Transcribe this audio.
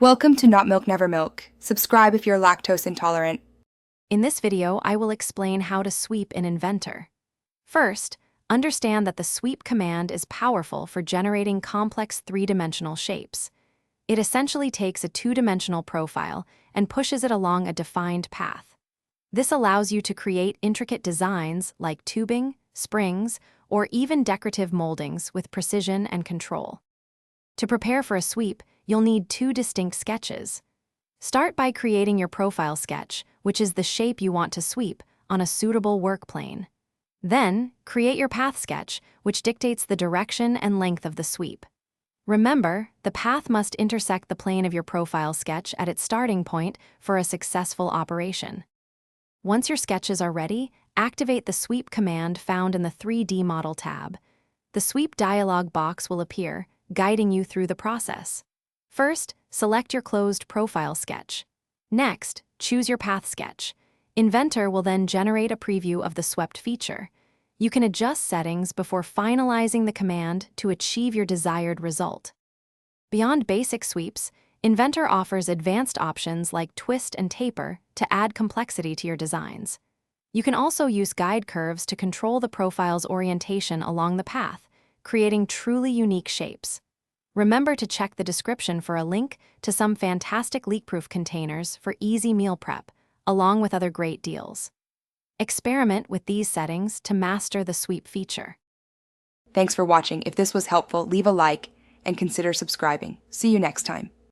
Welcome to Not Milk Never Milk. Subscribe if you're lactose intolerant. In this video, I will explain how to sweep in Inventor. First, understand that the sweep command is powerful for generating complex three-dimensional shapes. It essentially takes a two-dimensional profile and pushes it along a defined path. This allows you to create intricate designs like tubing, springs, or even decorative moldings with precision and control. To prepare for a sweep, you'll need two distinct sketches. Start by creating your profile sketch, which is the shape you want to sweep, on a suitable work plane. Then, create your path sketch, which dictates the direction and length of the sweep. Remember, the path must intersect the plane of your profile sketch at its starting point for a successful operation. Once your sketches are ready, activate the Sweep command found in the 3D Model tab. The Sweep dialog box will appear, guiding you through the process. First, select your closed profile sketch. Next, choose your path sketch. Inventor will then generate a preview of the swept feature. You can adjust settings before finalizing the command to achieve your desired result. Beyond basic sweeps, Inventor offers advanced options like twist and taper to add complexity to your designs. You can also use guide curves to control the profile's orientation along the path, creating truly unique shapes. Remember to check the description for a link to some fantastic leak-proof containers for easy meal prep, along with other great deals. Experiment with these settings to master the sweep feature. Thanks for watching. If this was helpful, leave a like and consider subscribing. See you next time.